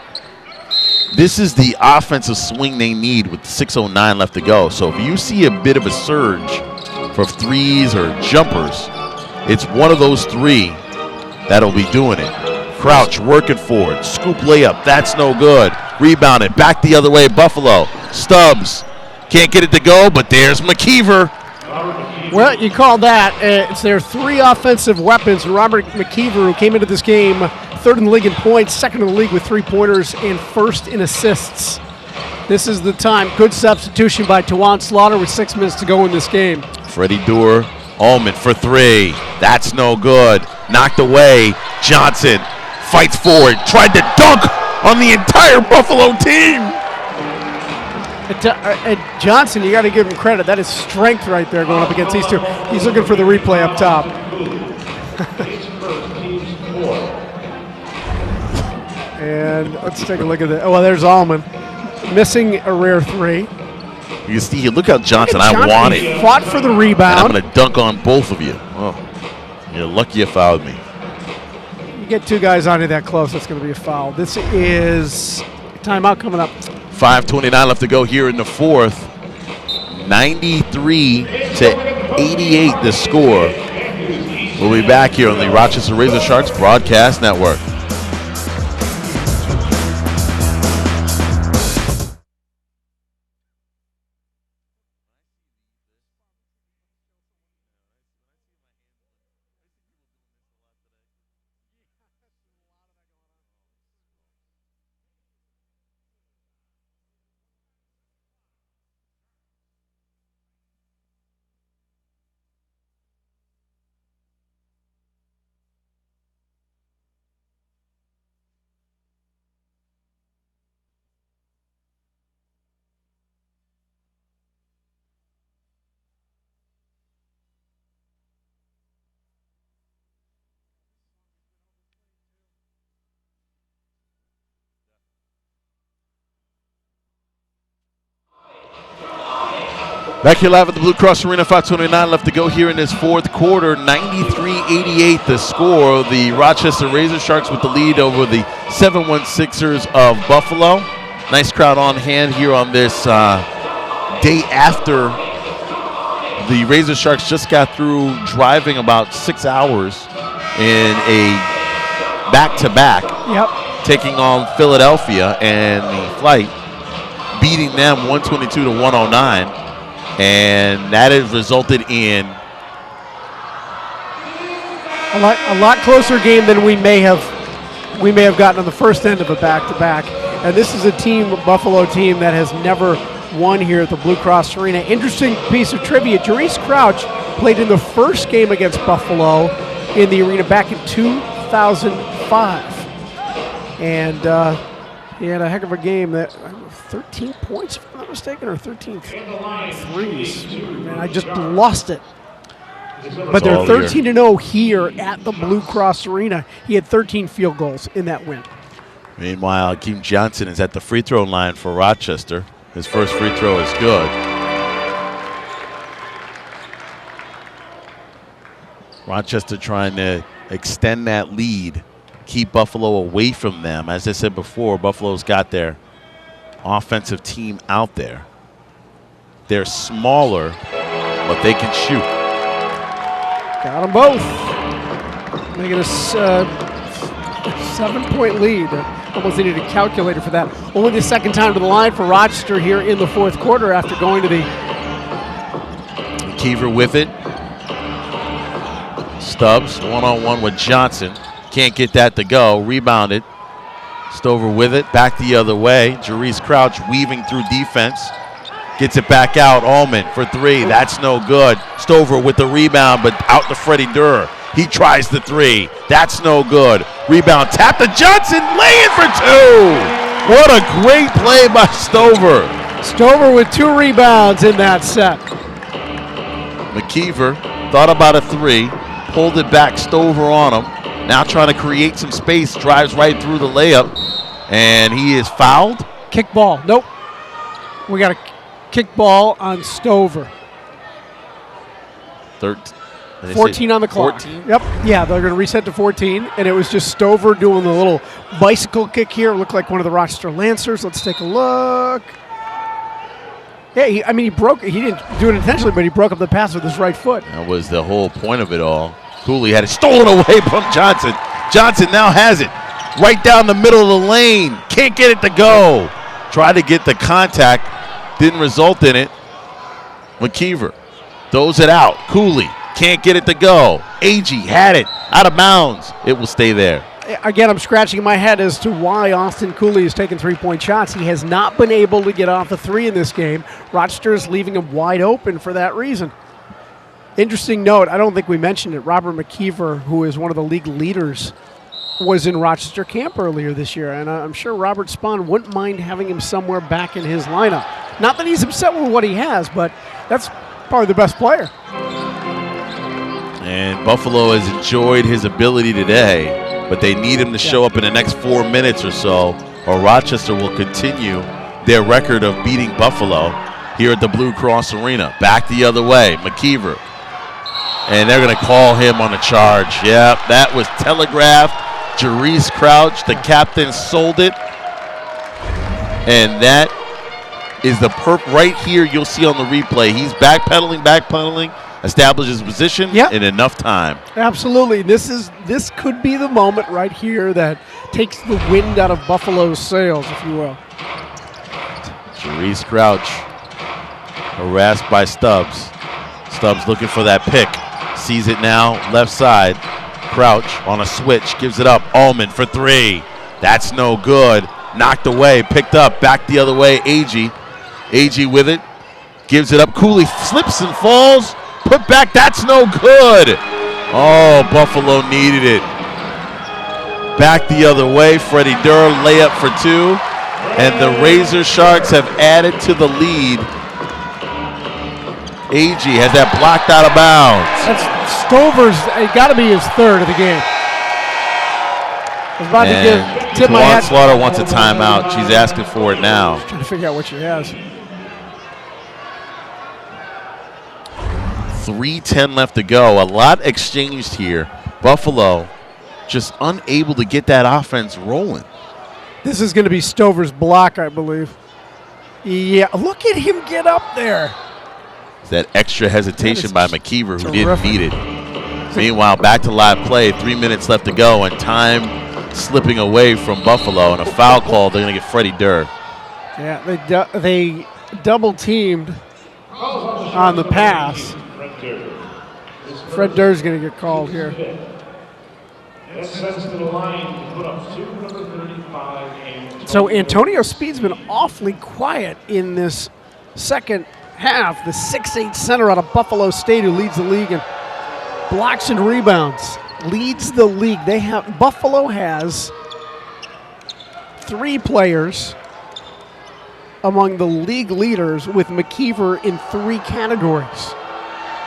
this is the offensive swing they need with 6:09 left to go. So if you see a bit of a surge for threes or jumpers, it's one of those three that'll be doing it. Crouch working for it. Scoop layup. That's no good. Rebounded. Back the other way. Buffalo. Stubbs can't get it to go, but there's McKeever. Well, you call that. It's their 3 offensive weapons. Robert McKeever, who came into this game third in the league in points, second in the league with 3-pointers, and first in assists. This is the time. Good substitution by Tawan Slaughter with 6 minutes to go in this game. Freddie Dewar, Allman for 3. That's no good. Knocked away. Johnson fights forward. Tried to dunk on the entire Buffalo team. Johnson, you got to give him credit. That is strength right there going up against these two. He's looking for the replay up top. And let's take a look at that. Oh, well, there's Allman. Missing a rare 3. You see, look how Johnson, I want it. Fought for the rebound. And I'm going to dunk on both of you. Oh, you're lucky you fouled me. You get 2 guys on you that close, that's going to be a foul. This is timeout coming up. 5:29 left to go here in the fourth. 93 to 88 the score. We'll be back here on the Rochester Razor Sharks Broadcast Network. Back here live at the Blue Cross Arena, 5:29 left to go here in this fourth quarter. 93-88 the score. The Rochester Razor Sharks with the lead over the 7-1-6ers of Buffalo. Nice crowd on hand here on this day after the Razor Sharks just got through driving about 6 hours in a back-to-back. Yep. Taking on Philadelphia, and the flight beating them 122 to 109. And that has resulted in a lot closer game than we may have gotten on the first end of a back-to-back. And this is a Buffalo team that has never 1 here at the Blue Cross Arena. Interesting piece of trivia. Jerice Crouch played in the first game against Buffalo in the arena back in 2005. And he had a heck of a game. That 13 points, if I'm not mistaken, or 13 threes. Man, I just lost it. But they're 13-0 here at the Blue Cross Arena. He had 13 field goals in that win. Meanwhile, Akeem Johnson is at the free throw line for Rochester. His first free throw is good. Rochester trying to extend that lead, keep Buffalo away from them. As I said before, Buffalo's got their offensive team out there. They're smaller, but they can shoot. Got them both. Making a 7-point lead. Almost needed a calculator for that. Only the second time to the line for Rochester here in the fourth quarter after going to the... McKeever with it. Stubbs one-on-one with Johnson. Can't get that to go. Rebounded. Stover with it. Back the other way. Jerice Crouch weaving through defense. Gets it back out. Allman for 3. That's no good. Stover with the rebound, but out to Freddie Durr. He tries the 3. That's no good. Rebound tap to Johnson. Lay in for 2. What a great play by Stover. Stover with 2 rebounds in that set. McKeever thought about a 3. Pulled it back. Stover on him. Now trying to create some space. Drives right through the layup. And he is fouled. Kick ball. Nope. We got a kick ball on Stover. 14 on the clock. 14? Yep. Yeah, they're going to reset to 14, and it was just Stover doing the little bicycle kick here. It looked like one of the Rochester Lancers. Let's take a look. Yeah, he broke it. He didn't do it intentionally, but he broke up the pass with his right foot. That was the whole point of it all. Cooley had it stolen away from Johnson. Johnson now has it right down the middle of the lane. Can't get it to go. Tried to get the contact. Didn't result in it. McKeever throws it out. Cooley can't get it to go. Agee had it out of bounds. It will stay there. Again, I'm scratching my head as to why Austin Cooley is taking 3-point shots. He has not been able to get off the 3 in this game. Rochester is leaving him wide open for that reason. Interesting note, I don't think we mentioned it. Robert McKeever, who is one of the league leaders, was in Rochester camp earlier this year, and I'm sure Robert Spahn wouldn't mind having him somewhere back in his lineup. Not that he's upset with what he has, but that's probably the best player. And Buffalo has enjoyed his ability today, but they need him to show up in the next 4 minutes or so, or Rochester will continue their record of beating Buffalo here at the Blue Cross Arena. Back the other way, McKeever. And they're going to call him on a charge. Yeah, that was telegraphed. Jerice Crouch, the captain, sold it. And that is the perp right here you'll see on the replay. He's backpedaling, establishes position in enough time. Absolutely. This could be the moment right here that takes the wind out of Buffalo's sails, if you will. Jerice Crouch harassed by Stubbs. Stubbs looking for that pick. Sees it now, left side. Crouch on a switch, gives it up. Allman for 3. That's no good. Knocked away, picked up, back the other way. Agee with it, gives it up. Cooley slips and falls. Put back, that's no good. Oh, Buffalo needed it. Back the other way, Freddie Durr, layup for 2. And the Razor Sharks have added to the lead. Agee has that blocked out of bounds. That's Stover's, it got to be his 3rd of the game. I was about to tip my hat. Slaughter wants a timeout. She's asking for it now. Trying to figure out what she has. 3:10 left to go. A lot exchanged here. Buffalo just unable to get that offense rolling. This is going to be Stover's block, I believe. Yeah, look at him get up there. That extra hesitation by McKeever, who terrific. didn't need it. Meanwhile, back to live play. 3 minutes left to go, and time slipping away from Buffalo. And a foul call, they're going to get Freddie Durr. Yeah, they double-teamed on the pass. Fred Durr's going to get called here. So Antonio Speed's been awfully quiet in this second half. The 6'8" center out of Buffalo State, who leads the league in blocks and rebounds, leads the league. Buffalo has 3 players among the league leaders, with McKeever in 3 categories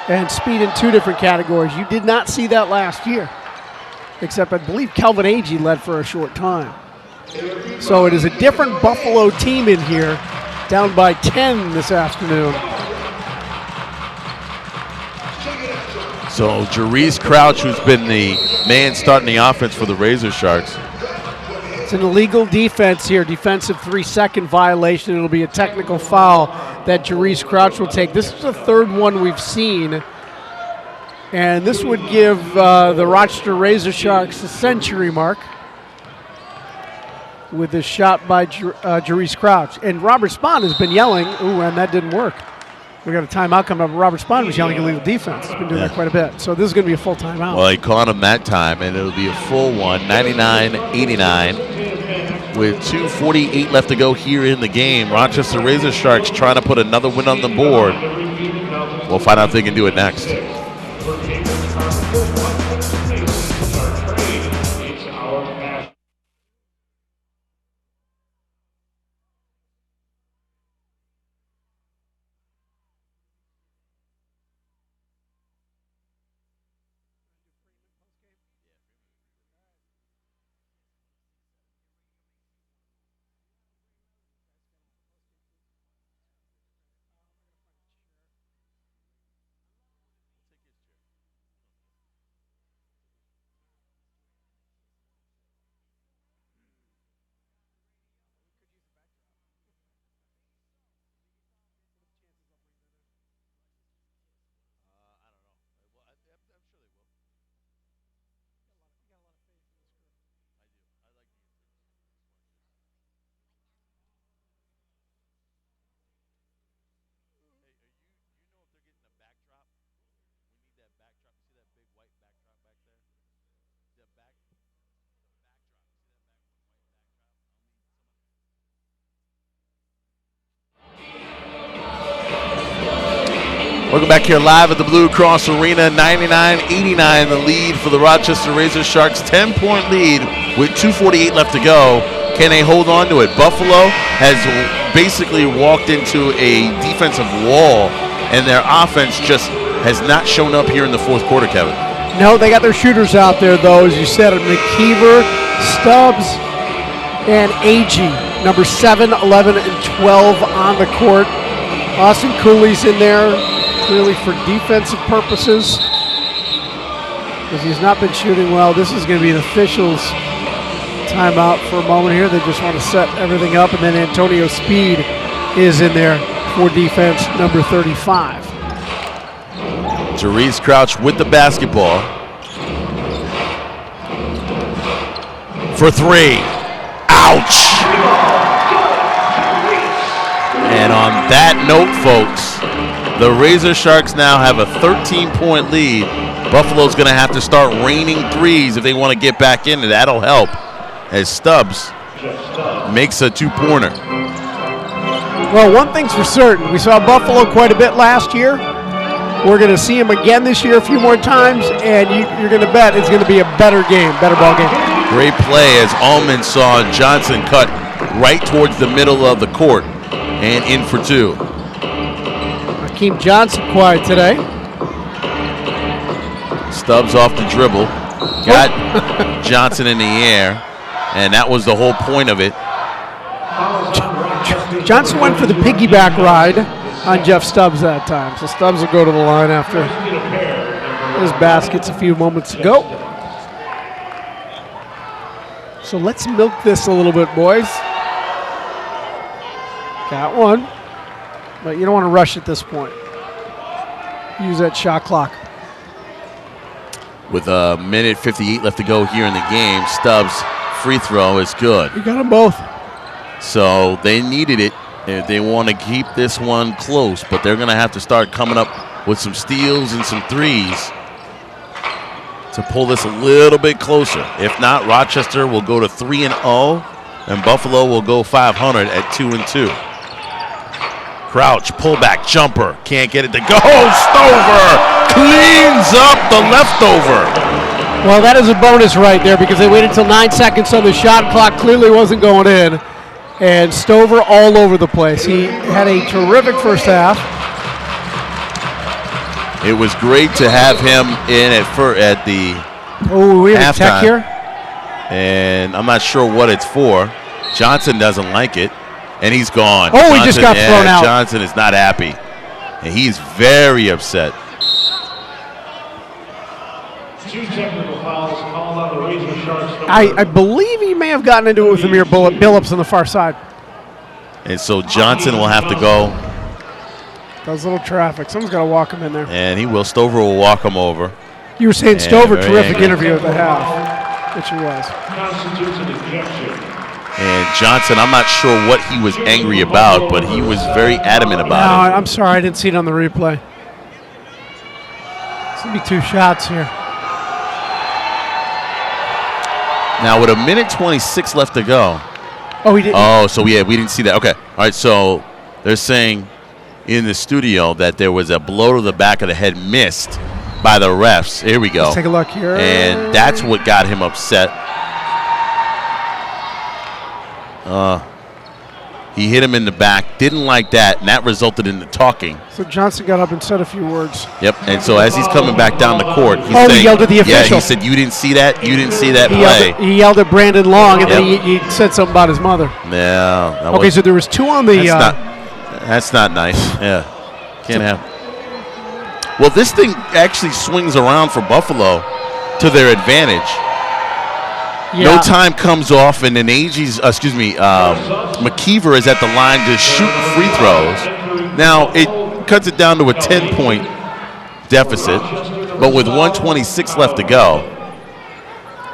and Speed in 2 different categories. You did not see that last year, except I believe Kelvin Agee led for a short time. So it is a different Buffalo team in here, down by 10 this afternoon. So Jarice Crouch, who's been the man starting the offense for the Razor Sharks. It's an illegal defense here, defensive 3-second violation. It'll be a technical foul that Jarice Crouch will take. This is the 3rd one we've seen, and this would give the Rochester Razor Sharks a century mark with this shot by Jarice Crouch. And Robert Spahn has been yelling, ooh, and that didn't work. We got a timeout coming up. Robert Spahn was yelling illegal defense. He's been doing that quite a bit. So this is going to be a full timeout. Well, he caught him that time, and it'll be a full one, 99-89. With 2:48 left to go here in the game. Rochester Razor Sharks trying to put another win on the board. We'll find out if they can do it next. Welcome back here live at the Blue Cross Arena. 99-89 the lead for the Rochester Razor Sharks. 10-point lead with 2:48 left to go. Can they hold on to it? Buffalo has basically walked into a defensive wall, and their offense just has not shown up here in the 4th quarter, Kevin. No, they got their shooters out there, though, as you said, McKeever, Stubbs, and Agee, number 7, 11, and 12 on the court. Austin Cooley's in there, clearly for defensive purposes, because he's not been shooting well. This is going to be an officials' timeout for a moment here. They just want to set everything up, and then Antonio Speed is in there for defense, number 35. Jarice Crouch with the basketball for 3. Ouch! And on that note, folks, the Razor Sharks now have a 13-point lead. Buffalo's going to have to start raining threes if they want to get back in, and that'll help as Stubbs makes a 2-pointer. Well, one thing's for certain. We saw Buffalo quite a bit last year. We're going to see him again this year a few more times, and you're going to bet it's going to be a better game, better ball game. Great play as Allman saw Johnson cut right towards the middle of the court and in for 2. Hakeem Johnson quiet today. Stubbs off the dribble. Got Johnson in the air, and that was the whole point of it. Johnson went for the piggyback ride on Jeff Stubbs that time. So Stubbs will go to the line after his baskets a few moments ago. So let's milk this a little bit, boys. Got one. But you don't want to rush at this point. Use that shot clock. With a minute 58 left to go here in the game, Stubbs' free throw is good. You got them both. So they needed it if they want to keep this one close, but they're going to have to start coming up with some steals and some threes to pull this a little bit closer. If not, Rochester will go to 3-0, and Buffalo will go 500 at 2-2. Crouch, pullback, jumper. Can't get it to go. Stover cleans up the leftover. Well, that is a bonus right there because they waited until 9 seconds on the shot clock. Clearly wasn't going in. And Stover all over the place. He had a terrific first half. It was great to have him in at the we have a tech halftime. here. And I'm not sure what it's for. Johnson doesn't like it, and he's gone. Oh, Johnson, he just got thrown out. Johnson is not happy, and he's very upset. 2 technical fouls called on the Razor Sharks. I believe he may have gotten into it with Amir Billups on the far side. And so Johnson will have to go. Does a little traffic. Someone's got to walk him in there. And he will. Stover will walk him over. You were saying Yeah, Stover, very terrific angry. interview at the half, which he was. Constitutes an ejection. And Johnson, I'm not sure what he was angry about, but he was very adamant No, about it. I'm sorry, I didn't see it on the replay. It's going to be 2 shots here. Now, with 1:26 left to go. Oh, he didn't. Oh, so yeah, we didn't see that. Okay. All right, so they're saying in the studio that there was a blow to the back of the head missed by the refs. Here we go. Let's take a look here. And that's what got him upset. He hit him in the back, didn't like that, and that resulted in the talking. So Johnson got up and said a few words. Yep, and so as he's coming back down the court, he's Oh, he saying, yelled at the yeah, official. he said, you didn't see that? You didn't see that He play? yelled at Brandon Long, and then Yep. he said something about his mother. No. That Okay, was, so there was 2 on the. that's not nice. Yeah, can't have. Well, this thing actually swings around for Buffalo to their advantage. Yeah. No time comes off, and then McKeever is at the line just shooting free throws. Now, it cuts it down to a 10-point deficit, but with 1:26 left to go,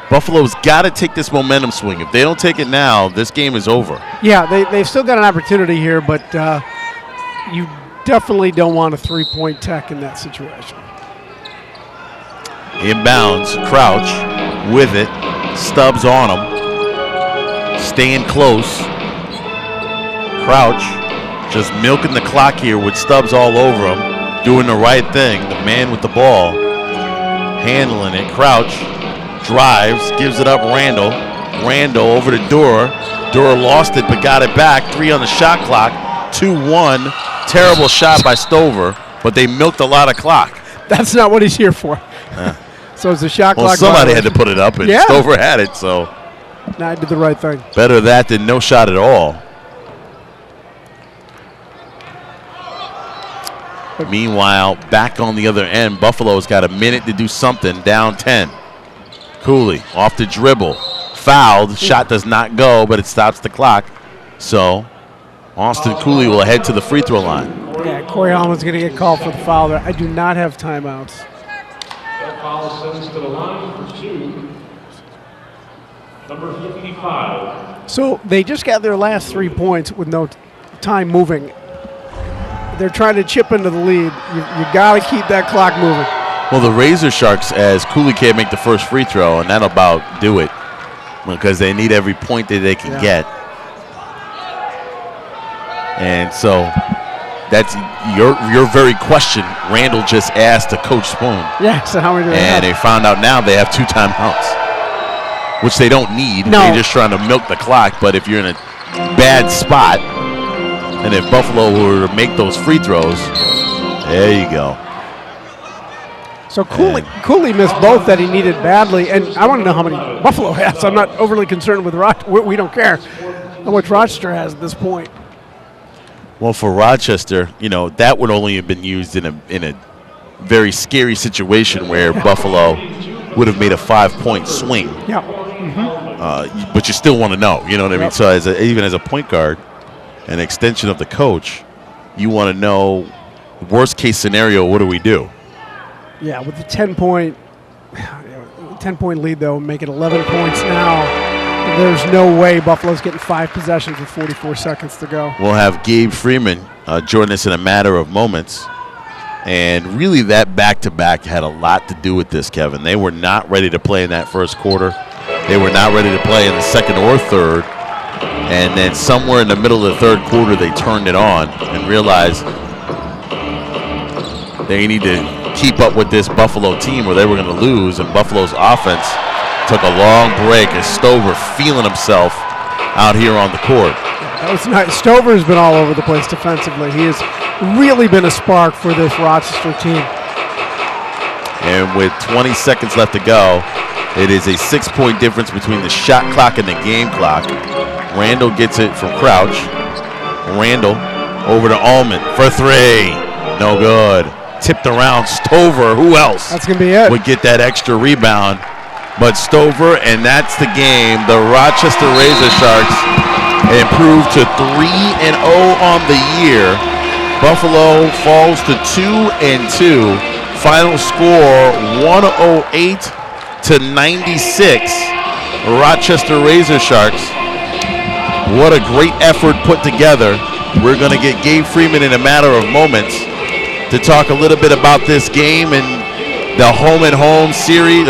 Buffalo's got to take this momentum swing. If they don't take it now, this game is over. Yeah, they've still got an opportunity here, but you definitely don't want a 3-point tech in that situation. Inbounds, Crouch with it. Stubbs on him. Staying close. Crouch just milking the clock here with Stubbs all over him. Doing the right thing. The man with the ball. Handling it. Crouch drives. Gives it up Randall. Randall over to Durer. Durer lost it but got it back. 3 on the shot clock. 2-1. Terrible shot by Stover. But they milked a lot of clock. That's not what he's here for. So it's a shot clock. Well, somebody had violation. to put it up, and Yeah. Stover had it, so Nah, I did the right thing. better that than no shot at all. Meanwhile, back on the other end, Buffalo's got a minute to do something, down 10. Cooley off the dribble, fouled, shot does not go, but it stops the clock. So Austin Cooley will head to the free throw line. Yeah, Corey Holman's going to get called for the foul there. I do not have timeouts. That foul sends to the line for 2. Number 55. So they just got their last 3 points with no time moving. They're trying to chip into the lead. You got to keep that clock moving. Well, the Razor Sharks, as Cooley can't make the first free throw, and that'll about do it because they need every point that they can get. And so that's your very question Randall just asked to Coach Spoon. Yeah, so how are we doing? And they found out now they have 2 timeouts, which they don't need. No. They're just trying to milk the clock. But if you're in a bad spot, and if Buffalo were to make those free throws, there you go. So Cooley missed both that he needed badly, and I want to know how many Buffalo has. I'm not overly concerned with Rochester. We don't care how much Rochester has at this point. Well, for Rochester, that would only have been used in a very scary situation where Buffalo would have made a 5-point swing. Yeah. But you still want to know, you know what I mean? So even as a point guard, an extension of the coach, you want to know, worst case scenario, what do we do? Yeah, with the 10-point lead, though, make it 11 points now. There's no way Buffalo's getting 5 possessions with 44 seconds to go. We'll have Gabe Freeman join us in a matter of moments. And really that back-to-back had a lot to do with this, Kevin. They were not ready to play in that first quarter. They were not ready to play in the second or third. And then somewhere in the middle of the third quarter, they turned it on and realized they need to keep up with this Buffalo team or they were going to lose. And Buffalo's offense took a long break as Stover feeling himself out here on the court. That was nice. Stover's been all over the place defensively. He has really been a spark for this Rochester team. And with 20 seconds left to go, it is a 6-point difference between the shot clock and the game clock. Randall gets it from Crouch. Randall over to Allman for three. No good. Tipped around Stover. Who else? That's going to be it. Would get that extra rebound. But Stover, and that's the game. The Rochester Razor Sharks improved to 3-0 on the year. Buffalo falls to 2-2. Final score 108-96. Rochester Razor Sharks. What a great effort put together. We're going to get Gabe Freeman in a matter of moments to talk a little bit about this game and the home and home series.